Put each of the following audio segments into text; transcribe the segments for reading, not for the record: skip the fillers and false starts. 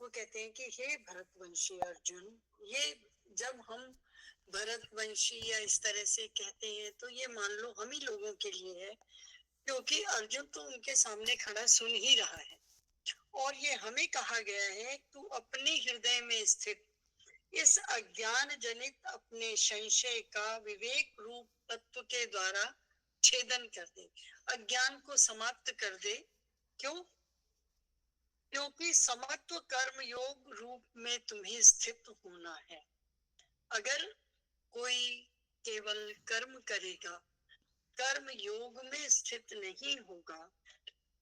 वो कहते हैं कि हे भरतवंशी अर्जुन, ये जब हम भरतवंशी या इस तरह से कहते हैं तो ये मान लो हम ही लोगों के लिए है, क्योंकि अर्जुन तो उनके सामने खड़ा सुन ही रहा है। और ये हमें कहा गया है तू अपने हृदय में स्थित इस अज्ञान जनित अपने संशय का विवेक रूप तत्व के द्वारा छेदन कर दे, अज्ञान को समाप्त कर दे। क्यों? क्योंकि समत्व कर्म योग रूप में तुम्हें स्थित होना है। अगर कोई केवल कर्म करेगा, कर्म योग में स्थित नहीं होगा,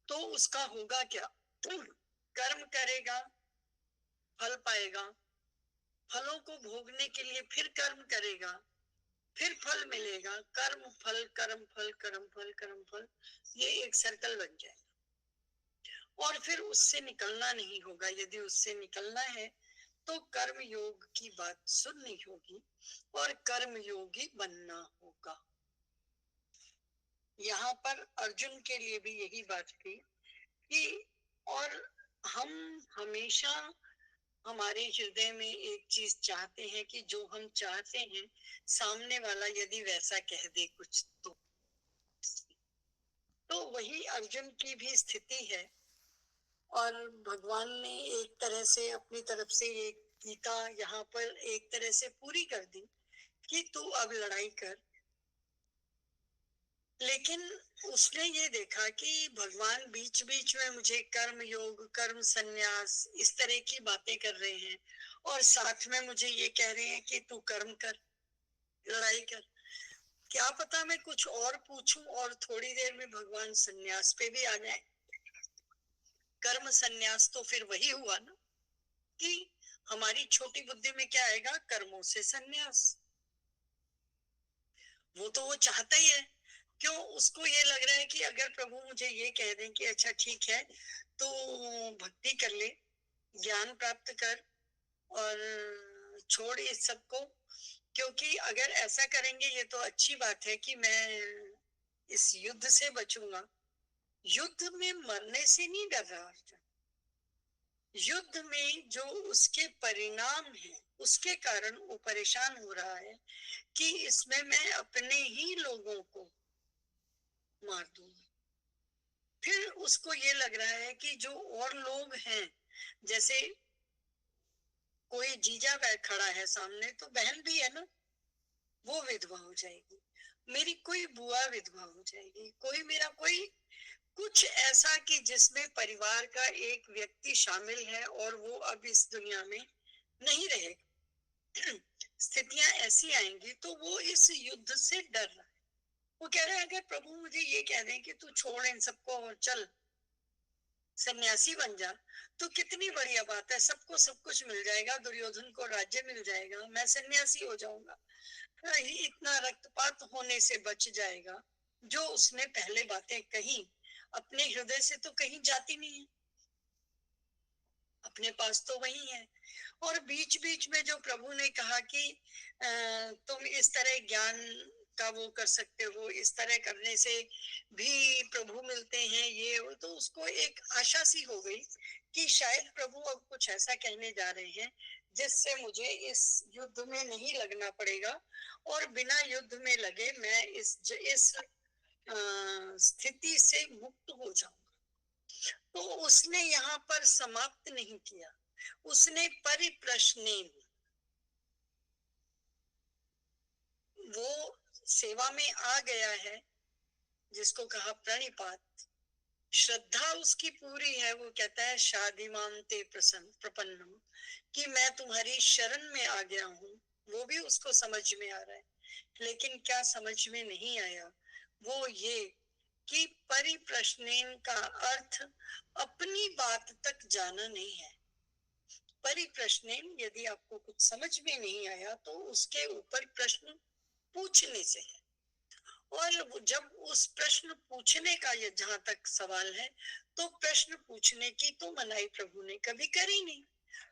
तो उसका होगा क्या? कर्म करेगा, फल पाएगा, फलों को भोगने के लिए फिर कर्म करेगा, फिर फल मिलेगा, कर्म फल कर्म फल कर्म फल कर्म फल, ये एक सर्कल बन जाएगा। और फिर उससे निकलना नहीं होगा। यदि उससे निकलना है तो कर्म योग की बात सुननी होगी और कर्म योगी बनना होगा। यहाँ पर अर्जुन के लिए भी यही बात थी कि और हम हमेशा हमारे हृदय में एक चीज चाहते हैं कि जो हम चाहते हैं सामने वाला यदि वैसा कह दे कुछ तो वही अर्जुन की भी स्थिति है। और भगवान ने एक तरह से अपनी तरफ से एक गीता यहाँ पर एक तरह से पूरी कर दी कि तू अब लड़ाई कर। लेकिन उसने ये देखा कि भगवान बीच बीच में मुझे कर्म योग, कर्म संन्यास इस तरह की बातें कर रहे हैं और साथ में मुझे ये कह रहे हैं कि तू कर्म कर, लड़ाई कर। क्या पता मैं कुछ और पूछूं और थोड़ी देर में भगवान संन्यास पे भी आ जाए। कर्म संन्यास तो फिर वही हुआ ना कि हमारी छोटी बुद्धि में क्या आएगा? कर्मों से संन्यास। वो तो वो चाहता ही है। क्यों? उसको ये लग रहा है कि अगर प्रभु मुझे ये कह दें कि अच्छा ठीक है तो भक्ति कर ले, ज्ञान प्राप्त कर और छोड़ इस सबको, क्योंकि अगर ऐसा करेंगे ये तो अच्छी बात है कि मैं इस युद्ध से बचूंगा। युद्ध में मरने से नहीं डर रहा अर्जुन, युद्ध में जो उसके परिणाम है उसके कारण वो परेशान हो रहा है कि इसमें मैं अपने ही लोगों को मार दूंगा। फिर उसको ये लग रहा है कि जो और लोग हैं, जैसे कोई जीजा बैठ खड़ा है सामने तो बहन भी है ना, वो विधवा हो जाएगी, मेरी कोई बुआ विधवा हो जाएगी, कोई मेरा कोई कुछ ऐसा कि जिसमें परिवार का एक व्यक्ति शामिल है और वो अब इस दुनिया में नहीं रहेगा। स्थितियां ऐसी आएंगी तो वो इस युद्ध से डर रहा है। वो कह रहा है अगर प्रभु मुझे ये कह दें कि तू छोड़ इन सबको और चल सन्यासी बन जा, तो कितनी बढ़िया बात है, सबको सब कुछ मिल जाएगा, दुर्योधन को राज्य मिल जाएगा, मैं सन्यासी हो जाऊंगा, इतना रक्तपात होने से बच जाएगा। जो उसने पहले बातें कही अपने हृदय से तो कहीं जाती नहीं है, अपने पास तो वही है। और बीच बीच में जो प्रभु ने कहा कि तुम इस तरह ज्ञान का वो कर सकते हो, इस तरह करने से भी प्रभु मिलते हैं, ये तो उसको एक आशा सी हो गई कि शायद प्रभु अब कुछ ऐसा कहने जा रहे हैं जिससे मुझे इस युद्ध में नहीं लगना पड़ेगा और बिना युद्ध में लगे मैं इस स्थिति से मुक्त हो जाऊंगा। तो उसने यहाँ पर समाप्त नहीं किया, उसने परिप्रश्नेन, वो सेवा में आ गया है जिसको कहा प्रणिपात, श्रद्धा उसकी पूरी है। वो कहता है शादिमांते प्रसन्न प्रपन्नम, कि मैं तुम्हारी शरण में आ गया हूँ। वो भी उसको समझ में आ रहा है, लेकिन क्या समझ में नहीं आया वो ये कि परिप्रश्नेन का अर्थ अपनी बात तक जाना नहीं है। परिप्रश्नेन, यदि आपको कुछ समझ में नहीं आया तो उसके ऊपर प्रश्न पूछने से है। और जब उस प्रश्न पूछने का ये जहां तक सवाल है तो प्रश्न पूछने की तो मनाही प्रभु ने कभी करी नहीं।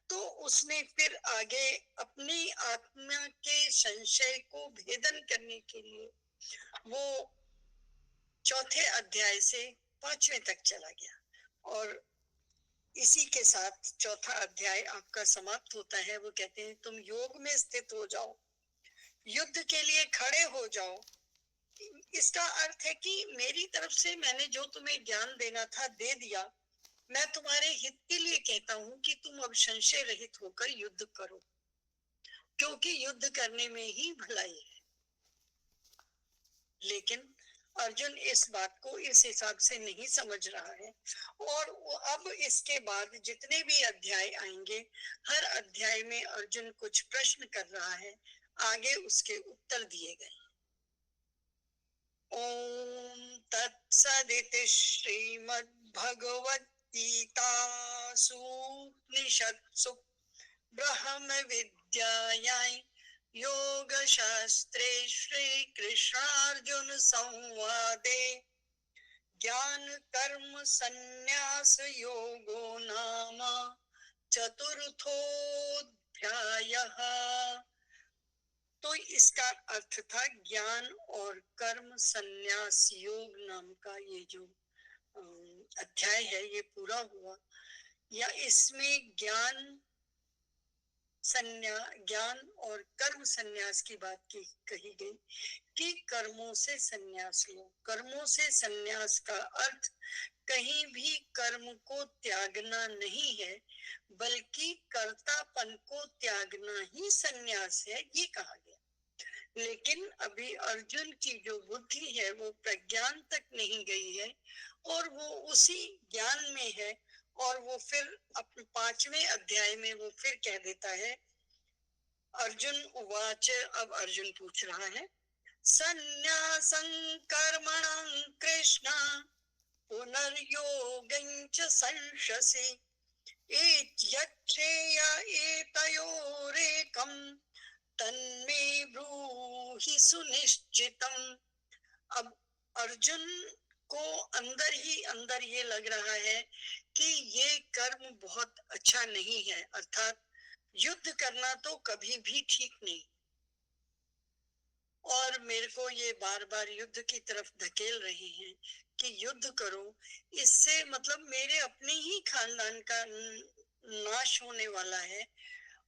तो उसने फिर आगे अपनी आत्मा के संशय को भेदन करने के लिए वो चौथे अध्याय से 5वें तक चला गया। और इसी के साथ चौथा अध्याय आपका समाप्त होता है। वो कहते हैं तुम योग में स्थित हो जाओ, युद्ध के लिए खड़े हो जाओ। इसका अर्थ है कि मेरी तरफ से मैंने जो तुम्हें ज्ञान देना था दे दिया। मैं तुम्हारे हित के लिए कहता हूँ कि तुम अब संशय रहित होकर युद्ध करो, क्योंकि युद्ध करने में ही भलाई है। लेकिन अर्जुन इस बात को इस हिसाब से नहीं समझ रहा है, और अब इसके बाद जितने भी अध्याय आएंगे, हर अध्याय में अर्जुन कुछ प्रश्न कर रहा है, आगे उसके उत्तर दिए गए। ओम तत्सदिति श्रीमद्भगवद्गीतासु उपनिषत्सु ब्रह्म विद्यायां योगशास्त्रे श्रीकृष्णार्जुन संवादे ज्ञान कर्म संन्यास योगो नाम चतुर्थोऽध्यायः। तो इसका अर्थ था ज्ञान और कर्म संन्यास योग नाम का ये जो अध्याय है ये पूरा हुआ। या इसमें ज्ञान और कर्म संन्यास की बात कही गई कि कर्मों से संन्यास लो। कर्मों से संन्यास का अर्थ कहीं भी कर्म को त्यागना नहीं है, बल्कि कर्तापन को त्यागना ही संन्यास है, ये कहा गया। लेकिन अभी अर्जुन की जो बुद्धि है वो प्रज्ञान तक नहीं गई है, और वो उसी ज्ञान में है। और वो फिर अपने 5वें अध्याय में वो फिर कह देता है, अर्जुन उवाच, अब अर्जुन पूछ रहा है, संन्यासं कर्मणां कृष्ण पुनर्योगं च संशसि एत्यच्छ्रेय एतयोरेकं तन्मे ब्रूहि सुनिश्चितम्। अब अर्जुन को अंदर ही अंदर ये लग रहा है कि ये कर्म बहुत अच्छा नहीं है, अर्थात युद्ध करना तो कभी भी ठीक नहीं। और मेरे को ये बार बार युद्ध की तरफ धकेल रहे हैं कि युद्ध करो, इससे मतलब मेरे अपने ही खानदान का नाश होने वाला है।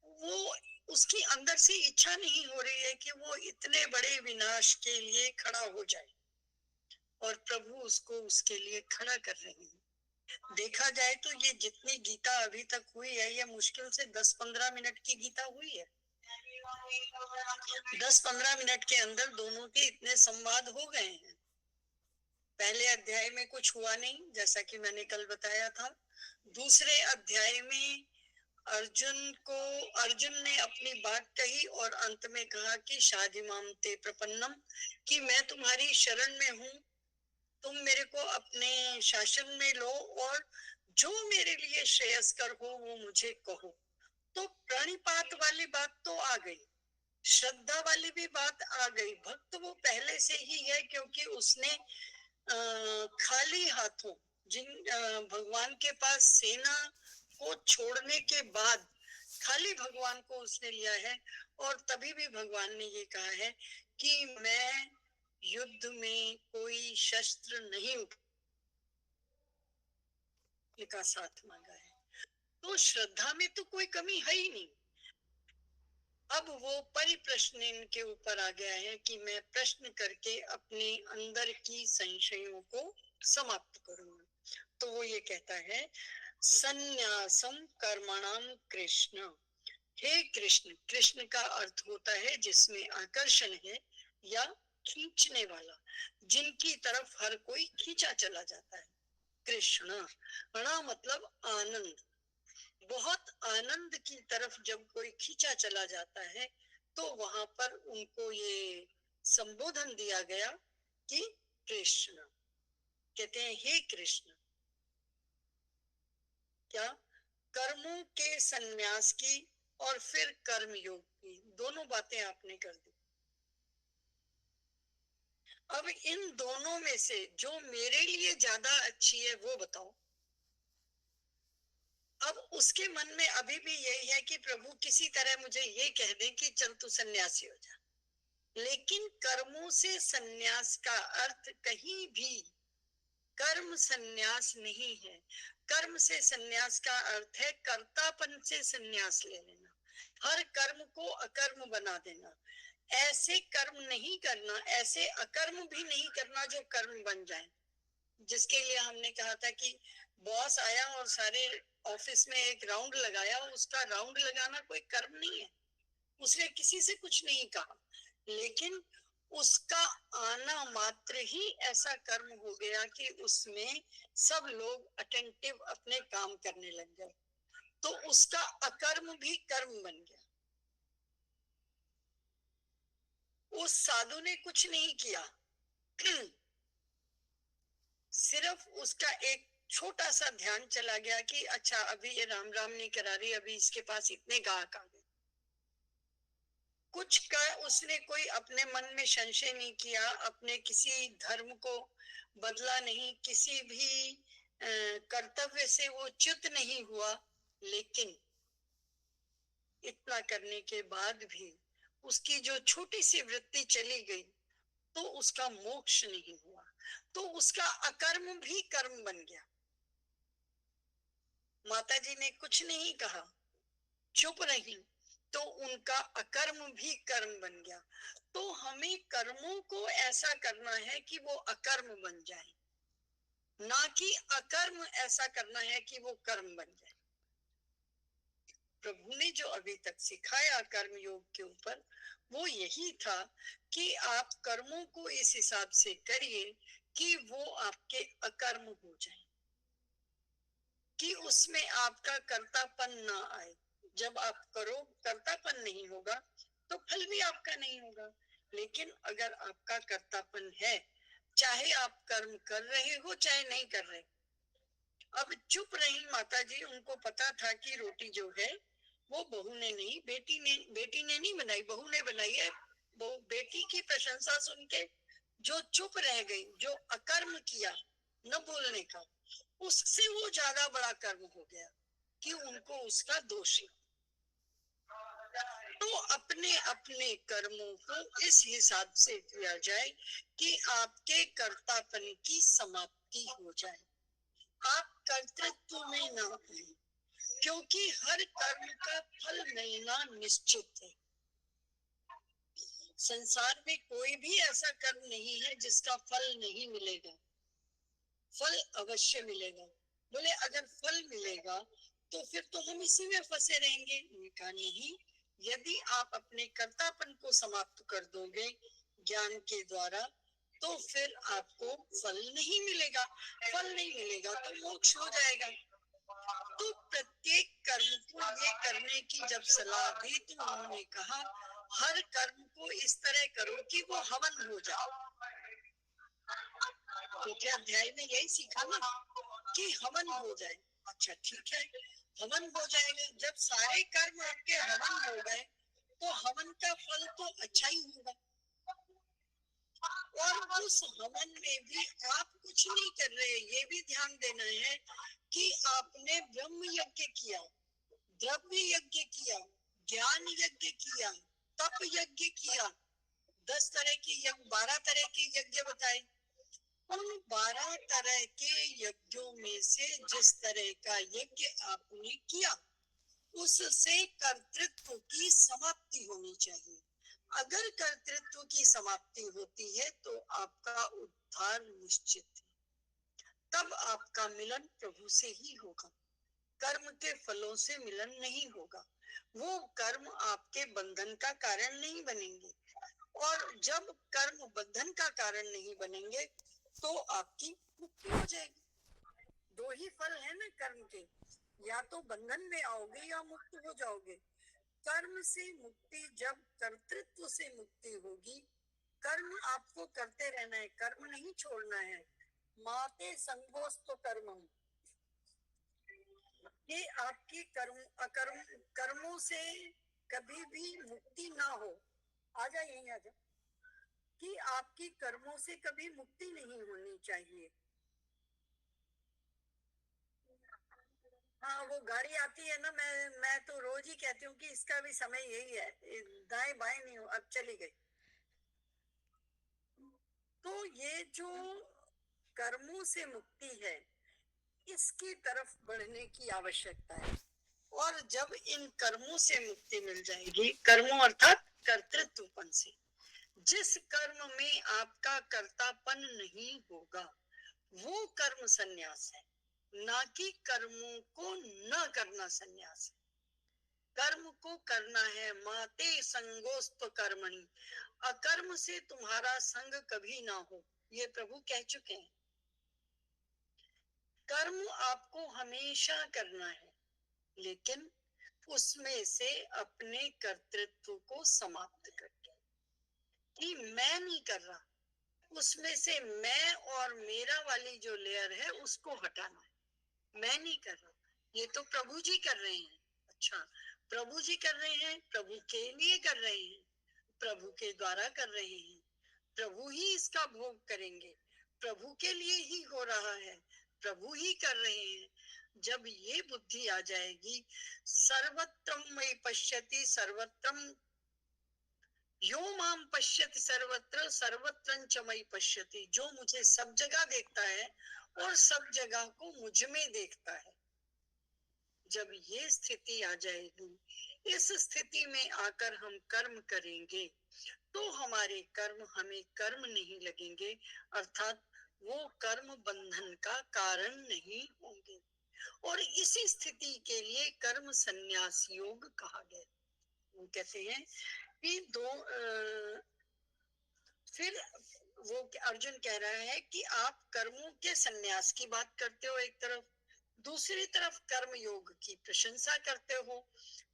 वो उसकी अंदर से इच्छा नहीं हो रही है कि वो इतने बड़े विनाश के लिए खड़ा हो जाए, और प्रभु उसको उसके लिए खड़ा कर रहे हैं। देखा जाए तो ये जितनी गीता अभी तक हुई है, ये मुश्किल से 10-15 मिनट की गीता हुई है। 10-15 मिनट के अंदर दोनों के इतने संवाद हो गए हैं। पहले अध्याय में कुछ हुआ नहीं, जैसा कि मैंने कल बताया था। दूसरे अध्याय में अर्जुन ने अपनी बात कही और अंत में कहा कि शाधिमाम ते प्रपन्नम, कि मैं तुम्हारी शरण में हूँ, तुम मेरे को अपने शासन में लो, और जो मेरे लिए श्रेयस्कर हो वो मुझे कहो। तो प्रणिपात वाली बात तो आ गई, श्रद्धा वाली भी बात आ गई। भक्त वो पहले से ही है, क्योंकि उसने खाली हाथों भगवान के पास सेना को छोड़ने के बाद खाली भगवान को उसने लिया है, और तभी भी भगवान ने ये कहा है कि मैं युद्ध में कोई शस्त्र नहीं उठाने का साथ मांगा है। तो श्रद्धा में तो कोई कमी है ही नहीं। अब वो परिप्रश्न के ऊपर आ गया है कि मैं प्रश्न करके अपने अंदर की संशयों को समाप्त करूंगा। तो वो ये कहता है, संन्यासम कर्मणाम कृष्ण। हे कृष्ण, कृष्ण का अर्थ होता है जिसमें आकर्षण है या खींचने वाला, जिनकी तरफ हर कोई खींचा चला जाता है। कृष्ण णा मतलब आनंद, बहुत आनंद की तरफ जब कोई खींचा चला जाता है तो वहां पर उनको ये संबोधन दिया गया कि कृष्ण। कहते हैं, हे कृष्ण, क्या कर्मों के संन्यास की और फिर कर्म योग की दोनों बातें आपने कर दी। अब इन दोनों में से जो मेरे लिए ज्यादा अच्छी है वो बताओ। अब उसके मन में अभी भी यही है कि प्रभु किसी तरह मुझे ये कह दें कि चल तू सन्यासी हो जा। लेकिन कर्मों से सन्यास का अर्थ कर्म संन्यास नहीं है। कर्म से संन्यास का अर्थ है कर्तापन से संन्यास ले लेना, हर कर्म को अकर्म बना देना। ऐसे कर्म नहीं करना, ऐसे अकर्म भी नहीं करना जो कर्म बन जाए। जिसके लिए हमने कहा था कि बॉस आया और सारे ऑफिस में एक राउंड लगाया, उसका राउंड लगाना कोई कर्म नहीं है, उसने किसी से कुछ नहीं कहा, लेकिन उसका आना मात्र ही ऐसा कर्म हो गया कि उसमें सब लोग अटेंटिव अपने काम करने लग गए, तो उसका अकर्म भी कर्म बन गया। उस साधु ने कुछ नहीं किया, सिर्फ उसका एक छोटा सा ध्यान चला गया कि अच्छा अभी ये राम राम नहीं करा रही, अभी इसके पास इतने गाहक आ गए। कुछ का उसने कोई अपने मन में संशय नहीं किया, अपने किसी धर्म को बदला नहीं, किसी भी कर्तव्य से वो च्युत नहीं हुआ। लेकिन इतना करने के बाद भी उसकी जो छोटी सी वृत्ति चली गई तो उसका मोक्ष नहीं हुआ, तो उसका अकर्म भी कर्म बन गया। माता जी ने कुछ नहीं कहा, चुप रही, तो उनका अकर्म भी कर्म बन गया। तो हमें कर्मों को ऐसा करना है कि वो अकर्म बन जाए, ना कि अकर्म ऐसा करना है कि वो कर्म बन जाए। प्रभु ने जो अभी तक सिखाया कर्म योग के ऊपर, वो यही था कि आप कर्मों को इस हिसाब से करिए कि वो आपके अकर्म हो जाए, कि उसमें आपका कर्तापन ना आए। जब आप करो कर्तापन नहीं होगा तो फल भी आपका नहीं होगा, लेकिन अगर आपका कर्तापन है, चाहे आप कर्म कर रहे हो चाहे नहीं कर रहे। अब चुप रही माता जी, उनको पता था कि रोटी जो है वो बहू ने नहीं, बेटी ने नहीं बनाई, बहू ने बनाई है। बहू बेटी की प्रशंसा सुन के जो चुप रह गई, जो अकर्म किया न बोलने का, उससे वो ज्यादा बड़ा कर्म हो गया कि उनको उसका दोष। तो अपने अपने कर्मों को इस हिसाब से किया जाए कि आपके कर्तापन की समाप्ति हो जाए, आप कर्तृत्व में ना आए, क्योंकि हर कर्म का फल मिलना निश्चित है। संसार में कोई भी ऐसा कर्म नहीं है जिसका फल नहीं मिलेगा, फल अवश्य मिलेगा। बोले अगर फल मिलेगा तो फिर तो हम इसी में फंसे रहेंगे। कहा नहीं, यदि आप अपने कर्तापन को समाप्त कर दोगे ज्ञान के द्वारा, तो फिर आपको फल नहीं मिलेगा, फल नहीं मिलेगा तो मोक्ष हो जाएगा। तो प्रत्येक कर्म को ये करने की जब सलाह दी तो उन्होंने कहा हर कर्म को इस तरह करो कि वो हवन हो जाए। तो क्या अध्याय में यही सीखा ना कि हवन हो जाए। अच्छा ठीक है, हवन हो जाएगा। जब सारे कर्म आपके हवन हो गए तो हवन का फल तो अच्छा ही होगा। और उस हवन में भी आप कुछ नहीं कर रहे, ये भी ध्यान देना है कि आपने ब्रह्म यज्ञ किया, द्रव्य यज्ञ किया, ज्ञान यज्ञ किया, तप यज्ञ किया, 10 तरह की 12 तरह के यज्ञ बताए। उन 12 तरह के यज्ञों में से जिस तरह का यज्ञ आपने किया उससे कर्तृत्व की समाप्ति होनी चाहिए। अगर कर्तृत्व की समाप्ति होती है तो आपका उद्धार निश्चित है, तब आपका मिलन प्रभु से ही होगा, कर्म के फलों से मिलन नहीं होगा। वो कर्म आपके बंधन का कारण नहीं बनेंगे, और जब कर्म बंधन का कारण नहीं बनेंगे तो आपकी मुक्ति हो जाएगी। दो ही फल है ना कर्म के, या तो बंधन में आओगे या मुक्त हो जाओगे। कर्म से मुक्ति, जब कर्तृत्व से मुक्ति होगी, कर्म आपको करते रहना है, कर्म नहीं छोड़ना है। माते संगोस्तो कर्मम, कि आपकी कर्मों से कभी भी मुक्ति ना हो। आ जाए यहीं आ जाओ, कि आपकी कर्मों से कभी मुक्ति नहीं होनी चाहिए। हाँ, वो गाड़ी आती है ना, मैं तो रोज ही कहती हूँ कि इसका भी समय यही है, दाएं बाएं नहीं हो, अब चली गई। तो ये जो कर्मों से मुक्ति है, इसकी तरफ बढ़ने की आवश्यकता है। और जब इन कर्मों से मुक्ति मिल जाएगी, कर्मों अर्थात कर्तृत्वपन से, जिस कर्म में आपका कर्तापन नहीं होगा वो कर्म संन्यास है, ना कि कर्मों को न करना संन्यास है। कर्म को करना है, माते संगोस्त कर्मणि, अकर्म से तुम्हारा संग कभी ना हो, ये प्रभु कह चुके हैं। कर्म आपको हमेशा करना है, लेकिन उसमें से अपने कर्तृत्व को समाप्त करके, कि मैं नहीं कर रहा, उसमें से मैं और मेरा वाली जो लेयर है उसको हटाना है, मैं नहीं कर रहा, ये तो प्रभु जी कर रहे हैं। अच्छा, प्रभु जी कर रहे हैं, प्रभु के लिए कर रहे हैं, प्रभु के द्वारा कर रहे हैं, प्रभु ही इसका भोग करेंगे, प्रभु के लिए ही हो रहा है, प्रभु ही कर रहे हैं। जब ये बुद्धि आ जाएगी, सर्वत्रम मयि पश्यति सर्वत्रम यो माम पश्यति सर्वत्र सर्वत्रं च मयि पश्यति, जो मुझे सब जगह देखता है और सब जगह को मुझ में देखता है। जब ये स्थिति आ जाएगी, इस स्थिति में आकर हम कर्म करेंगे तो हमारे कर्म हमें कर्म नहीं लगेंगे, अर्थात वो कर्म बंधन का कारण नहीं होंगे। और इसी स्थिति के लिए कर्म संन्यास योग कहा गया। वो कहते हैं कि फिर वो अर्जुन कह रहा है कि आप कर्मों के संन्यास की बात करते हो एक तरफ, दूसरी तरफ कर्म योग की प्रशंसा करते हो,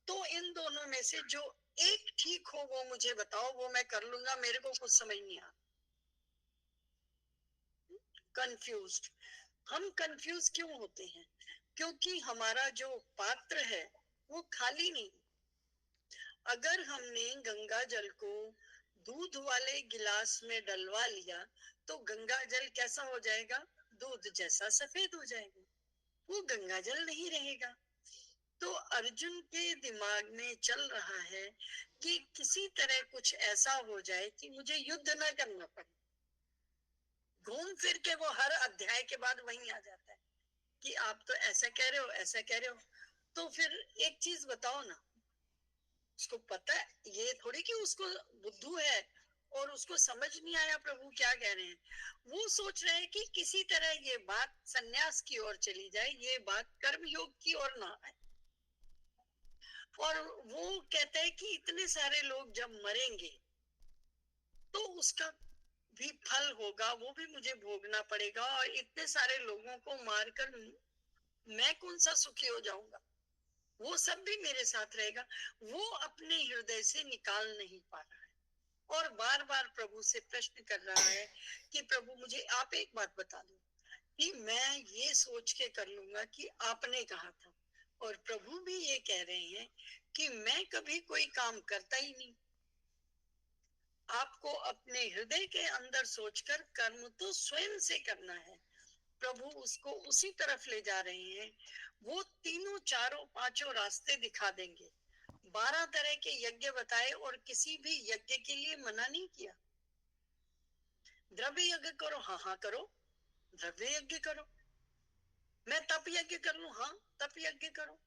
तो इन दोनों में से जो एक ठीक हो वो मुझे बताओ, वो मैं कर लूंगा, मेरे को कुछ समझ नहीं आ। कंफ्यूज्ड। हम कंफ्यूज क्यों होते हैं? क्योंकि हमारा जो पात्र है वो खाली नहीं। अगर हमने गंगा जल को दूध वाले गिलास में डलवा लिया तो गंगा जल कैसा हो जाएगा? दूध जैसा सफेद हो जाएगा, वो गंगा जल नहीं रहेगा। तो अर्जुन के दिमाग में चल रहा है कि किसी तरह कुछ ऐसा हो जाए कि मुझे युद्ध न करना पड़े। घूम फिर के वो हर अध्याय के बाद वहीं आ जाता है कि आप तो ऐसा कह रहे हो, ऐसा कह रहे हो। तो फिर एक चीज बताओ ना, उसको पता है, ये थोड़ी कि उसको बुद्धू है और उसको समझ नहीं आया प्रभु क्या कह रहे हैं। वो सोच रहे हैं कि किसी तरह ये बात सन्यास की ओर चली जाए, ये बात कर्म योग की ओर ना आए। और वो कहता है कि इतने सारे लोग जब मरेंगे तो उसका भी फल होगा, वो भी मुझे भोगना पड़ेगा, और इतने सारे लोगों को मारकर मैं कौन सा सुखी हो जाऊंगा, वो सब भी मेरे साथ रहेगा। वो अपने हृदय से निकाल नहीं पा रहा है और बार बार प्रभु से प्रश्न कर रहा है कि प्रभु मुझे आप एक बात बता दो कि मैं ये सोच के कर लूंगा कि आपने कहा था। और प्रभु भी ये कह रहे हैं कि मैं कभी कोई काम करता ही नहीं। आपको अपने हृदय के अंदर सोचकर कर्म तो स्वयं से करना है। प्रभु उसको उसी तरफ ले जा रहे हैं। वो तीनों चारों पांचों रास्ते दिखा देंगे। 12 तरह के यज्ञ बताए और किसी भी यज्ञ के लिए मना नहीं किया। द्रव्य यज्ञ करो, हाँ हाँ करो, द्रव्य यज्ञ करो। मैं तप यज्ञ कर लूं, हाँ तप यज्ञ करो।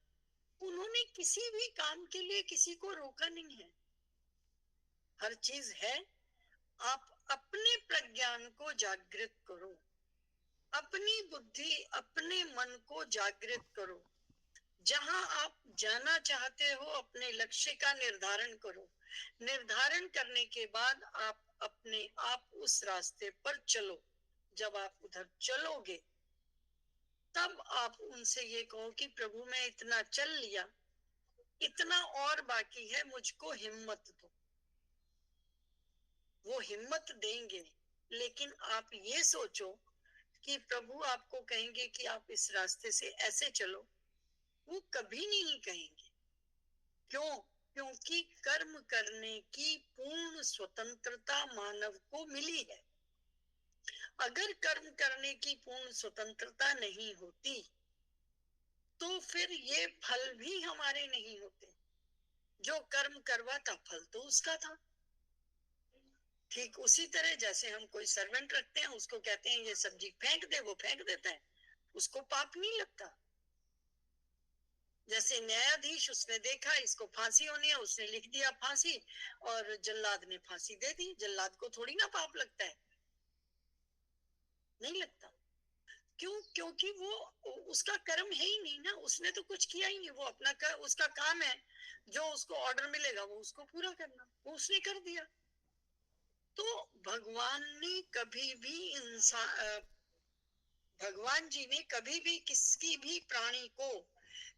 उन्होंने किसी भी काम के लिए किसी को रोका नहीं है। हर चीज है, आप अपने प्रज्ञान को जागृत करो, अपनी बुद्धि अपने मन को जागृत करो। जहां आप जाना चाहते हो अपने लक्ष्य का निर्धारण करो। निर्धारण करने के बाद आप अपने आप उस रास्ते पर चलो। जब आप उधर चलोगे तब आप उनसे ये कहो कि प्रभु मैं इतना चल लिया, इतना और बाकी है, मुझको हिम्मत दो। वो हिम्मत देंगे, लेकिन आप ये सोचो कि प्रभु आपको कहेंगे कि आप इस रास्ते से ऐसे चलो, वो कभी नहीं कहेंगे। क्यों? क्योंकि कर्म करने की पूर्ण स्वतंत्रता मानव को मिली है। अगर कर्म करने की पूर्ण स्वतंत्रता नहीं होती तो फिर ये फल भी हमारे नहीं होते। जो कर्म करवाता फल तो उसका था। ठीक उसी तरह जैसे हम कोई सर्वेंट रखते हैं, उसको कहते हैं ये सब्जी फेंक दे, वो फेंक देता है, उसको पाप नहीं लगता। जैसे न्यायाधीश, उसने देखा इसको फांसी होनी है, उसने लिख दिया फांसी, और जल्लाद ने फांसी दे दी, जल्लाद को थोड़ी ना पाप लगता है, नहीं लगता। क्यों? क्योंकि वो उसका कर्म है ही नहीं ना, उसने तो कुछ किया ही नहीं, वो अपना उसका काम है, जो उसको ऑर्डर मिलेगा वो उसको पूरा करना, वो उसने कर दिया। तो भगवान ने कभी भी इंसान, भगवान जी ने कभी भी किसी भी प्राणी को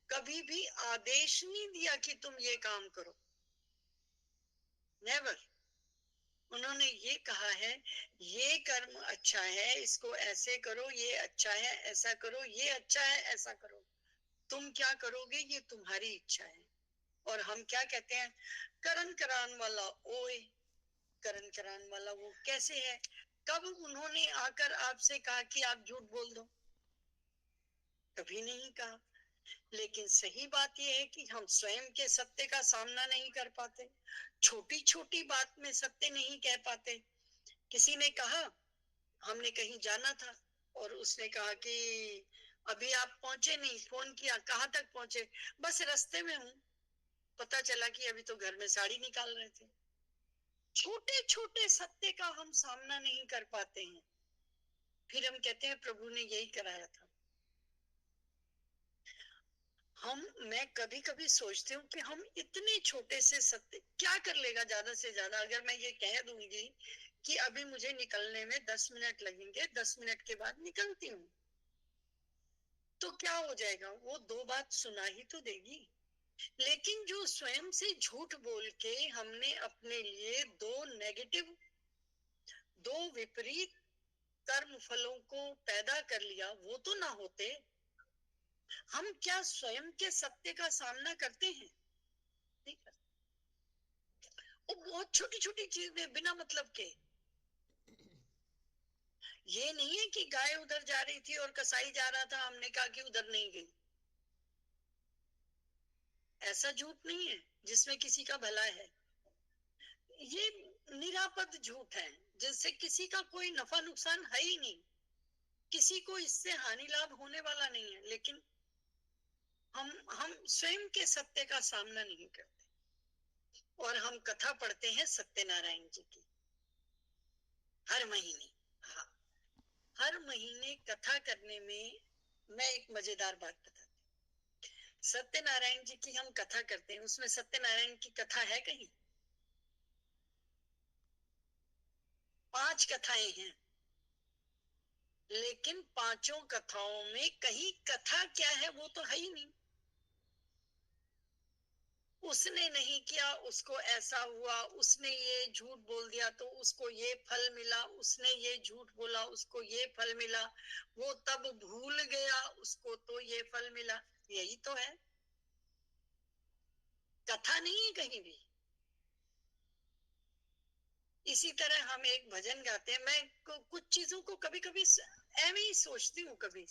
कभी भी आदेश नहीं दिया कि तुम ये काम करो, नेवर। उन्होंने ये कहा है ये कर्म अच्छा है, इसको ऐसे करो, ये अच्छा है ऐसा करो, ये अच्छा है ऐसा करो, तुम क्या करोगे ये तुम्हारी इच्छा है। और हम क्या कहते हैं, करण करान वाला ओए, करण करान वाला वो कैसे है? कब उन्होंने आकर आपसे कहा कि आप झूठ बोल दो? कभी नहीं कहा। लेकिन सही बात यह है कि हम स्वयं के सत्य का सामना नहीं कर पाते, छोटी छोटी बात में सत्य नहीं कह पाते। किसी ने कहा, हमने कहीं जाना था, और उसने कहा कि अभी आप पहुंचे नहीं, फोन किया, कहाँ तक पहुंचे? बस रास्ते में हूँ। पता चला कि अभी तो घर में साड़ी निकाल रहे थे। छोटे छोटे सत्य का हम सामना नहीं कर पाते हैं, फिर हम कहते हैं प्रभु ने यही कराया था। मैं कभी कभी सोचती हूँ कि हम इतने छोटे से सत्य क्या कर लेगा ज्यादा से ज्यादा। अगर मैं ये कह दूंगी कि अभी मुझे निकलने में 10 मिनट लगेंगे, 10 मिनट के बाद निकलती हूँ, तो क्या हो जाएगा? वो दो बात सुना ही तो देगी। लेकिन जो स्वयं से झूठ बोल के हमने अपने लिए दो नेगेटिव, दो विपरीत कर्म फलों को पैदा कर लिया, वो तो ना होते। हम क्या स्वयं के सत्य का सामना करते हैं? नहीं करते। वो बहुत छोटी छोटी चीजें बिना मतलब के। ये नहीं है कि गाय उधर जा रही थी और कसाई जा रहा था, हमने कहा कि उधर नहीं गई। ऐसा झूठ नहीं है जिसमें किसी का भला है। ये निरापद झूठ है जिससे किसी का कोई नफा नुकसान है ही नहीं, किसी को इससे हानि लाभ होने वाला नहीं है। लेकिन हम स्वयं के सत्य का सामना नहीं करते। और हम कथा पढ़ते हैं सत्यनारायण जी की हर महीने। हाँ, हर महीने कथा करने में, मैं एक मजेदार बात बताती हूँ। सत्यनारायण जी की हम कथा करते हैं, उसमें सत्यनारायण की कथा है कहीं? 5 कथाएं हैं, लेकिन पांचों कथाओं में कहीं कथा क्या है वो तो है ही नहीं। उसने नहीं किया, उसको ऐसा हुआ, उसने ये झूठ बोल दिया तो उसको ये फल मिला, उसने ये झूठ बोला उसको ये फल मिला, वो तब भूल गया उसको तो ये फल मिला। यही तो है, कथा नहीं है कहीं भी। इसी तरह हम एक भजन गाते हैं, मैं कुछ चीजों को कभी कभी ऐਵੇਂ ही सोचती हूँ कभी।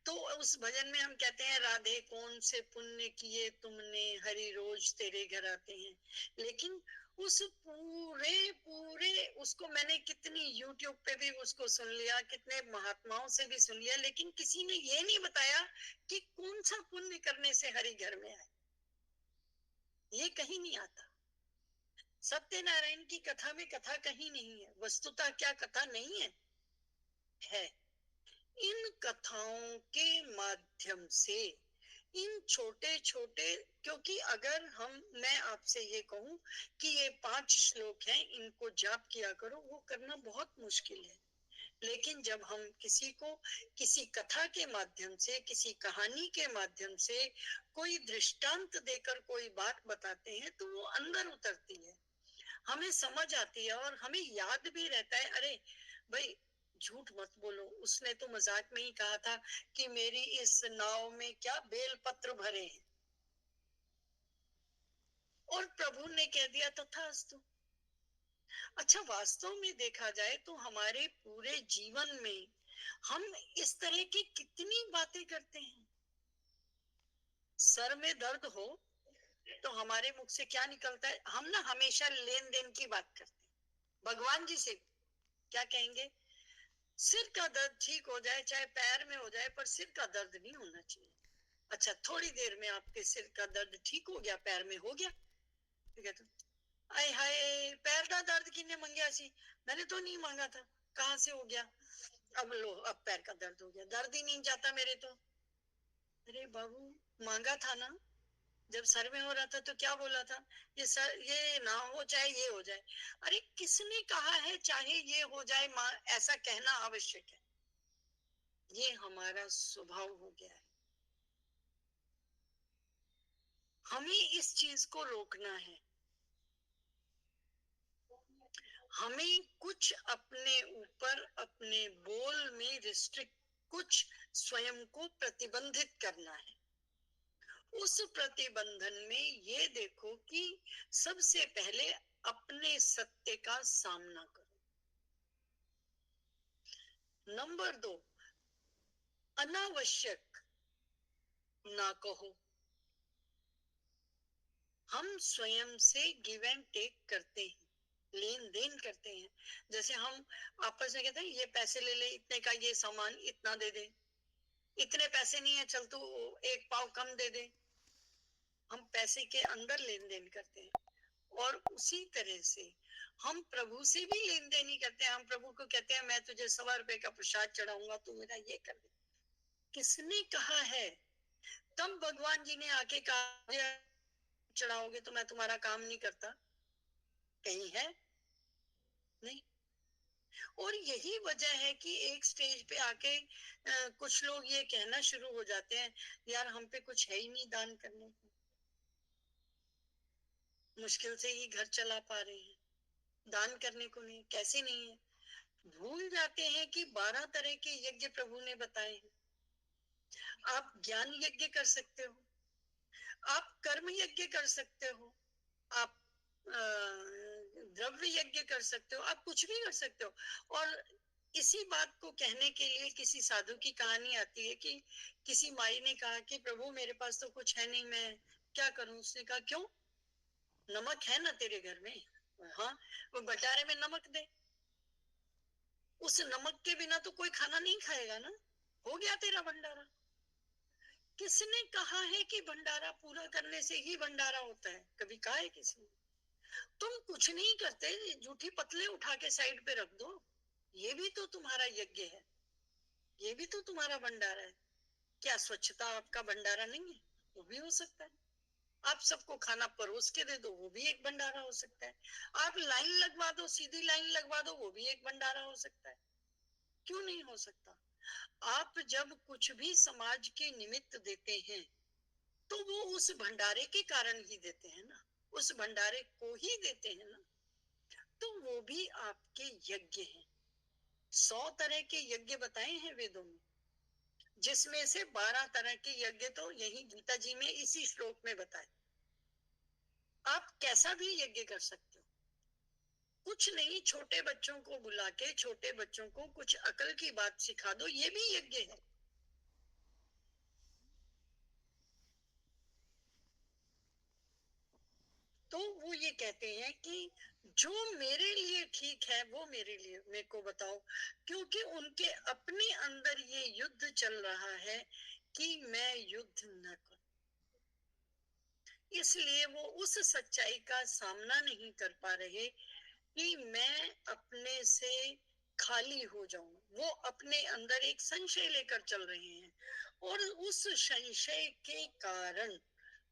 तो उस भजन में हम कहते हैं, राधे कौन से पुण्य किए तुमने, हरि रोज तेरे घर आते हैं। लेकिन उस पूरे पूरे उसको मैंने कितनी यूट्यूब पे भी उसको सुन लिया, कितने महात्माओं से भी सुन लिया, लेकिन किसी ने ये नहीं बताया कि कौन सा पुण्य करने से हरि घर में आए। ये कहीं नहीं आता। सत्यनारायण की कथा में कथा कहीं नहीं है, वस्तुतः क्या कथा नहीं है? है। इन कथाओं के माध्यम से, इन छोटे छोटे, क्योंकि अगर मैं आपसे ये कहूं कि ये 5 श्लोक हैं, इनको जाप किया करो, वो करना बहुत मुश्किल है। लेकिन जब हम किसी को किसी कथा के माध्यम से, किसी कहानी के माध्यम से कोई दृष्टांत देकर कोई बात बताते हैं, तो वो अंदर उतरती है, हमें समझ आती है, और हमें याद भी रहता है। अरे भाई, झूठ मत बोलो, उसने तो मजाक में ही कहा था कि मेरी इस नाव में क्या बेलपत्र भरे हैं, और प्रभु ने कह दिया तथास्तु। अच्छा, वास्तव में देखा जाए तो हमारे पूरे जीवन में हम इस तरह की कितनी बातें करते हैं। सर में दर्द हो तो हमारे मुख से क्या निकलता है? हम ना हमेशा लेन देन की बात करते हैं। भगवान जी से क्या कहेंगे, सिर का दर्द ठीक हो जाए, चाहे पैर में हो जाए, पर सिर का दर्द नहीं होना चाहिए। अच्छा, थोड़ी देर में आपके सिर का दर्द ठीक हो गया, पैर में हो गया, ठीक है, तो आय हाय पैर का दर्द किन्ने मंगया सी, मैंने तो नहीं मांगा था, कहाँ से हो गया, अब लो अब पैर का दर्द हो गया, दर्द ही नहीं जाता मेरे तो। अरे बाबू, मांगा था ना, जब सर में हो रहा था तो क्या बोला था, ये सर ये ना हो चाहे ये हो जाए। अरे किसने कहा है चाहे ये हो जाए, माँ ऐसा कहना आवश्यक है, ये हमारा स्वभाव हो गया है। हमें इस चीज को रोकना है, हमें कुछ अपने ऊपर अपने बोल में रिस्ट्रिक्ट, कुछ स्वयं को प्रतिबंधित करना है। उस प्रतिबंधन में ये देखो कि सबसे पहले अपने सत्य का सामना करो। नंबर 2, अनावश्यक ना कहो। हम स्वयं से गिव एंड टेक करते हैं, लेन देन करते हैं। जैसे हम आपस में कहते हैं ये पैसे ले ले, इतने का ये सामान इतना दे दे, इतने पैसे नहीं है चल तू एक पाव कम दे दे। हम पैसे के अंदर लेन देन करते हैं। और उसी तरह से हम प्रभु से भी लेन देन ही करते हैं। हम प्रभु को कहते हैं मैं तुझे 1.25 का प्रसाद चढ़ाऊंगा, तू मेरा ये कर दे। किसने कहा है? तब भगवान जी ने आके कहा चढ़ाओगे तो मैं तुम्हारा काम नहीं करता, कहीं है नहीं। और यही वजह है कि एक स्टेज पे आके कुछ लोग ये कहना शुरू हो जाते हैं, यार हम पे कुछ है ही नहीं दान करने को, मुश्किल से ही घर चला पा रहे हैं, दान करने को नहीं, कैसे नहीं है। भूल जाते हैं कि 12 तरह के यज्ञ प्रभु ने बताए हैं। आप ज्ञान यज्ञ कर सकते हो, आप कर्म यज्ञ कर सकते हो, आप द्रव्य यज्ञ कर सकते हो, आप कुछ भी कर सकते हो। और इसी बात को कहने के लिए किसी साधु की कहानी आती है कि किसी माई ने कहा कि प्रभु मेरे पास तो कुछ है नहीं, मैं क्या करूं। उसने कहा क्यों, नमक है ना तेरे घर में, हाँ वो भंडारे में नमक दे, उस नमक के बिना तो कोई खाना नहीं खाएगा ना, हो गया तेरा भंडारा। किसने कहा है कि भंडारा पूरा करने से ही भंडारा होता है? कभी कहा है किसी ने? तुम कुछ नहीं करते, जूठी पतले उठा के साइड पे रख दो, ये भी तो तुम्हारा यज्ञ है, ये भी तो तुम्हारा भंडारा है। क्या स्वच्छता आपका भंडारा नहीं है? वो भी हो सकता है। आप सबको खाना परोस के दे दो, वो भी एक भंडारा हो सकता है। आप लाइन लगवा दो, सीधी लाइन लगवा दो, वो भी एक भंडारा हो सकता है। क्यों नहीं हो सकता? आप जब कुछ भी समाज के निमित्त देते हैं तो वो उस भंडारे के कारण ही देते हैं ना, उस भंडारे को ही देते हैं ना, तो वो भी आपके यज्ञ हैं। 100 तरह के यज्ञ बताए हैं वेदों में, जिसमें से 12 तरह के यज्ञ तो यही गीता जी में इसी श्लोक में बताए। आप कैसा भी यज्ञ कर सकते हो, कुछ नहीं, छोटे बच्चों को बुला के छोटे बच्चों को कुछ अकल की बात सिखा दो, ये भी यज्ञ है। तो वो ये कहते हैं कि जो मेरे लिए ठीक है वो मेरे लिए मेरे को बताओ, क्योंकि उनके अपने अंदर ये युद्ध चल रहा है कि मैं युद्ध न करूं, इसलिए वो उस सच्चाई का सामना नहीं कर पा रहे कि मैं अपने से खाली हो जाऊं। वो अपने अंदर एक संशय लेकर चल रहे हैं, और उस संशय के कारण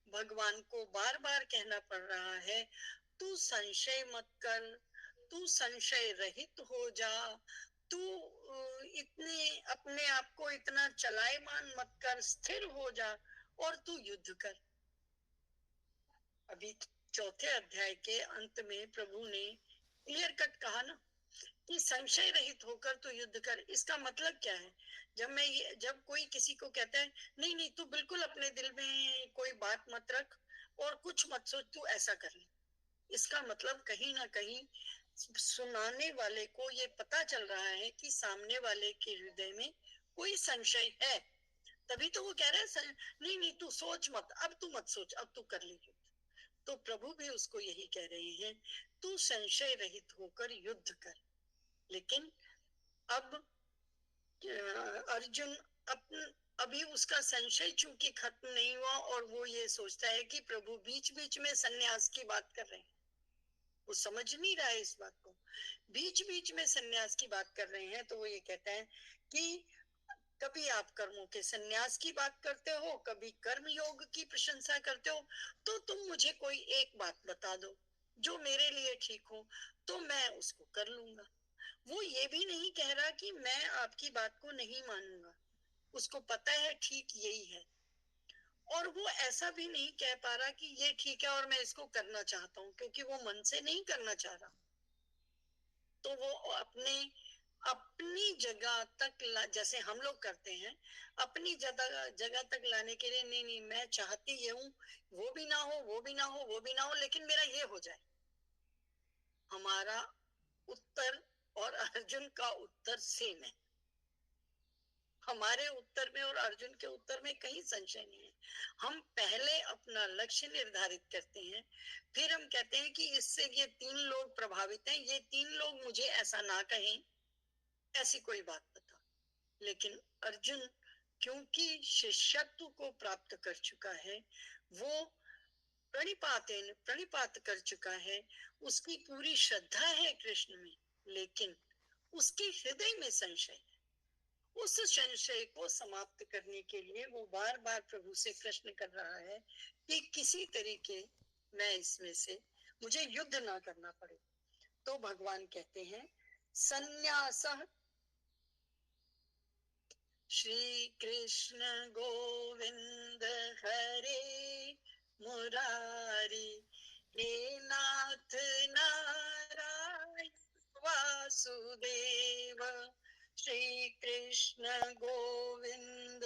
भगवान को बार बार कहना पड़ रहा है, तू संशय मत कर, तू संशय रहित हो जा, तू इतने अपने आप को इतना चलायमान मत कर, स्थिर हो जा और तू युद्ध कर। अभी 4 अध्याय के अंत में प्रभु ने क्लियर कट कहा ना कि संशय रहित होकर तू युद्ध कर। इसका मतलब क्या है? जब कोई किसी को कहता है नहीं नहीं तू बिल्कुल अपने दिल में कोई बात मत रख और कुछ मत सोच, तू ऐसा कर ले, इसका मतलब कहीं ना कहीं सुनाने वाले को ये पता चल रहा है कि सामने वाले के हृदय में कोई संशय है। तभी तो वो कह रहा है नहीं नहीं तू सोच मत, अब तू मत सोच, अब तू कर ले युद्ध। तो प्रभु भी उसको यही कह रहे हैं, तू संशय रहित होकर युद्ध कर। लेकिन अब अर्जुन अभी उसका संशय चूंकि खत्म नहीं हुआ और वो ये सोचता है कि प्रभु बीच बीच में सन्यास की बात कर रहे हैं, वो समझ नहीं रहा है इस बात को, बीच बीच में सन्यास की बात कर रहे हैं। तो वो ये कहता है कि कभी आप कर्मों के सन्यास की बात करते हो, कभी कर्म योग की प्रशंसा करते हो, तो तुम मुझे कोई एक बात बता दो जो मेरे लिए ठीक हो, तो मैं उसको कर लूंगा। वो ये भी नहीं कह रहा कि मैं आपकी बात को नहीं मानूंगा, उसको पता है ठीक यही है, और वो ऐसा भी नहीं कह पा रहा कि ये ठीक है और मैं इसको करना चाहता हूँ, क्योंकि वो मन से नहीं करना चाह रहा। तो वो अपने अपनी जगह तक जैसे हम लोग करते हैं, अपनी जगह जगह तक लाने के लिए, नहीं नहीं मैं चाहती ये हूँ, वो भी ना हो, वो भी ना हो, वो भी ना हो, लेकिन मेरा ये हो जाए। हमारा उत्तर और अर्जुन का उत्तर सेम है। हमारे उत्तर में और अर्जुन के उत्तर में कहीं संशय नहीं है। हम पहले अपना लक्ष्य निर्धारित करते हैं, फिर हम कहते हैं कि इससे ये 3 लोग प्रभावित हैं, ये 3 लोग मुझे ऐसा ना कहें, ऐसी कोई बात बता। लेकिन अर्जुन क्योंकि शिष्यत्व को प्राप्त कर चुका है, वो प्रणिपात कर चुका है, उसकी पूरी श्रद्धा है कृष्ण में, लेकिन उसके हृदय में संशय है। उस संशय को समाप्त करने के लिए वो बार बार प्रभु से प्रश्न कर रहा है कि किसी तरीके मैं इसमें से, मुझे युद्ध ना करना पड़े। तो भगवान कहते हैं संन्यास श्री कृष्ण गोविंद हरे मुरारी, हे नाथ नारायण वासुदेव, श्री कृष्ण गोविंद